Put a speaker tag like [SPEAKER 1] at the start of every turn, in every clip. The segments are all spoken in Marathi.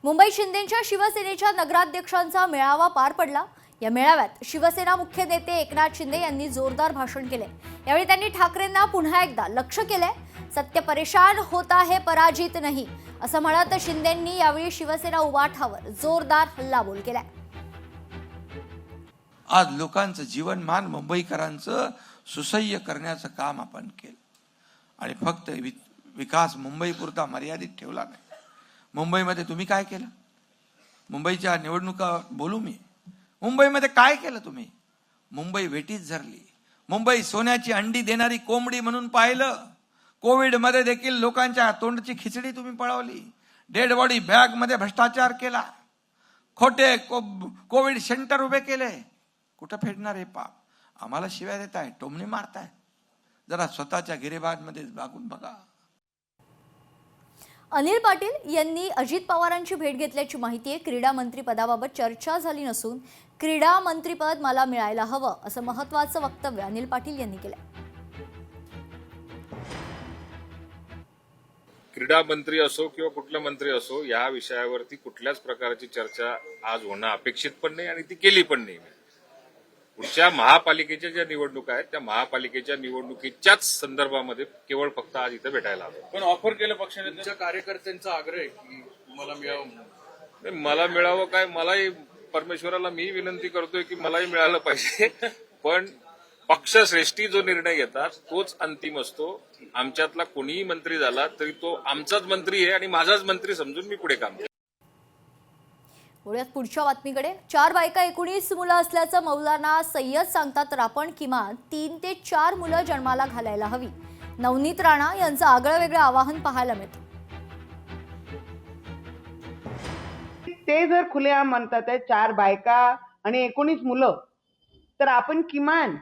[SPEAKER 1] मुंबई शिंदेच्या शिवसेनेच्या नगराध्यक्षांचा मेळावा पार पडला। या मेळाव्यात शिवसेना मुख्य नेते एकनाथ शिंदे यांनी जोरदार भाषण केले। यावेळी त्यांनी ठाकरेंना पुन्हा एकदा लक्ष्य केले। सत्य परेशान होता है पराजित नहीं असं म्हणत शिंदेंनी यावेळी शिवसेना उबाठावर जोरदार हल्लाबोल केला।
[SPEAKER 2] आज लोकांचं जीवनमान मुंबईकरांचं सुसह्य करण्याचं काम आपण केलं आणि फक्त विकास मुंबईपुरता मर्यादित ठेवला नाही। मुंबईमध्ये तुम्ही काय केलं? मुंबईच्या निवडणुका बोलू मी। मुंबईमध्ये काय केलं तुम्ही? मुंबई वेटीत धरली। मुंबई सोन्याची अंडी देणारी कोंबडी म्हणून पाहिलं। कोविड मध्ये देखील लोकांच्या तोंडची खिचडी तुम्ही पळवली। डेड बॉडी बॅग मध्ये भ्रष्टाचार केला। खोटे कोविड सेंटर उभे केले। कुठं फेडणार हे पाप? आम्हाला शिव्या देताय, टोमणे मारताय। जरा स्वतःच्या गिरेबाजमध्ये वागून बघा।
[SPEAKER 1] अनिल पाटील यांनी अजित पवारांची भेट घेतल्याची माहिती आहे। क्रीडा मंत्री पदाबाबत चर्चा झाली नसून क्रीडा मंत्रीपद मला मिळायला हवं असं महत्त्वाचं वक्तव्य अनिल पाटील यांनी केलं।
[SPEAKER 3] क्रीडा मंत्री असो किंवा कुठला मंत्री असो, या विषयावरती कुठल्याच प्रकारची चर्चा आज होणं अपेक्षित पण नाही आणि ती केली पण नाही। पुढच्या महापालिकेच्या ज्या निवडणुका आहेत त्या महापालिकेच्या निवडणुकीच्याच संदर्भामध्ये केवळ फक्त आज इथं भेटायला आलो।
[SPEAKER 4] पण ऑफर केलं पक्षाने, तुमच्या कार्यकर्त्यांचा आग्रह आहे की तुम्हाला मिळावं म्हणून।
[SPEAKER 3] मला मिळावं काय, मलाही परमेश्वराला मी विनंती करतोय की मलाही मिळालं पाहिजे, पण पक्षश्रेष्ठी जो निर्णय घेतात तोच अंतिम असतो। आमच्यातला कोणीही मंत्री झाला तरी तो आमचाच मंत्री आहे आणि माझाच मंत्री समजून मी पुढे काम करतो।
[SPEAKER 1] पुढच्या बातमीकडे 4 बायका 19 मुलं असल्याचं मौलाना सय्यद सांगतात, तर आपण किमान 3 ते 4 मुलं जन्माला घालायला हवी। नवनीत राणा यांचं आगळं वेगळं आवाहन पाहायला मिळतं।
[SPEAKER 5] ते जर खुलेआम म्हणतात आहे 4 बायका आणि 19 मुलं, तर आपण किमान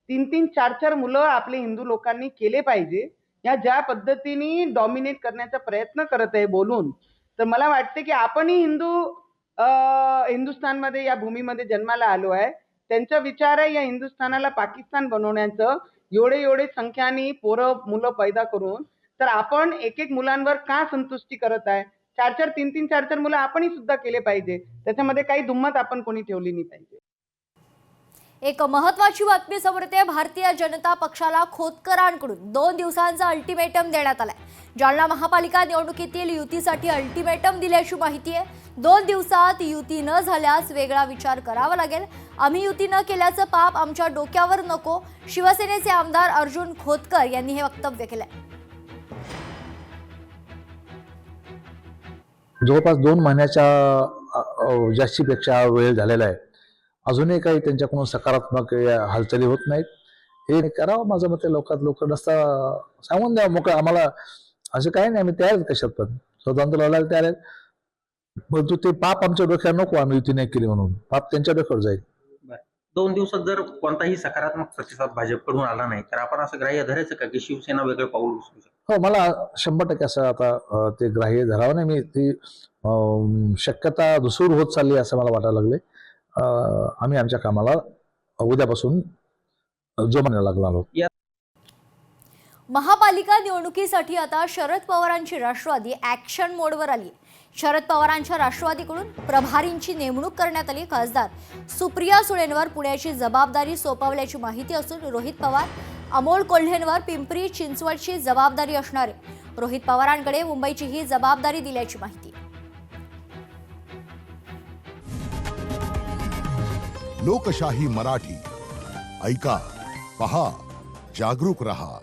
[SPEAKER 5] 3-3, 4-4 मुलं आपले हिंदू लोकांनी केले पाहिजे। या ज्या पद्धतीने डॉमिनेट करण्याचा प्रयत्न करत आहे बोलून, तर मला वाटते की आपणही हिंदुस्थानमध्ये या भूमीमध्ये जन्माला आलो आहे। त्यांचा विचार आहे या हिंदुस्थानाला पाकिस्तान बनवण्याचं। एवढे संख्याने पोरं मुलं पैदा करून तर आपण एक मुलांवर का संतुष्टी करत आहे? 4-4, 3-3, 4-4 मुलं आपणही सुद्धा केले पाहिजे। त्याच्यामध्ये काही दुम्मत आपण कोणी ठेवली नाही पाहिजे।
[SPEAKER 1] एक महत्त्वाची बातमी समोर येते। भारतीय जनता पक्षाला खोतकरांकडून 2 दिवसांचा अल्टिमेटम देण्यात आलाय। जालना महापालिका निवडणुकीतील युतीसाठी अल्टिमेटम दिल्याची माहिती आहे। 2 दिवसात युती न झाल्यास वेगळा विचार करावा लागेल। आम्ही युती न केल्याचं पाप आमच्या डोक्यावर नको, शिवसेनेचे आमदार अर्जुन खोतकर यांनी हे वक्तव्य केलंय।
[SPEAKER 6] जवळपास 2 महिन्याच्या जास्तीपेक्षा वेळ झालेला आहे। अजूनही काही त्यांच्याकडून सकारात्मक हालचाली होत नाहीत। हे करावं माझं मत, लवकर रस्ता सांगून द्यावं मोकळं। आम्हाला असं काही नाही, आम्ही तयार आहेत कशात पण, स्वतंत्र लढायला तयार आहेत। परंतु ते पाप आमच्या डोक्यावर नको, आम्ही युती नाही केली म्हणून पाप त्यांच्या डोक्यावर जाईल।
[SPEAKER 7] 2 दिवसात जर कोणताही सकारात्मक प्रतिसाद भाजपकडून आला नाही तर आपण असं ग्राह्य धरायचं का की शिवसेना वेगळं पाऊल उचलू शकते?
[SPEAKER 6] हो, मला 100% असं आता ते ग्राह्य धरावं नाही। मी ती शक्यता धुसूर होत चालली असं मला वाटायला लागले। आम्ही आमच्या कामाला उद्यापासून जोमाने लागलो आहोत।
[SPEAKER 1] महापालिका निवडणुकीसाठी आता शरद पवारांची राष्ट्रवादी ऍक्शन मोडवर आली। शरद पवारांच्या राष्ट्रवादीकडून प्रभारींची नेमणूक करण्यात आली। खासदार सुप्रिया सुळेंवर पुण्याची जबाबदारी सोपवल्याची माहिती असून रोहित पवार, अमोल कोल्हेंवर पिंपरी चिंचवडची जबाबदारी असणार आहे। रोहित पवारांकडे मुंबईची ही जबाबदारी दिल्याची माहिती।
[SPEAKER 8] लोकशाही मराठी ऐका, पहा, जागरूक रहा।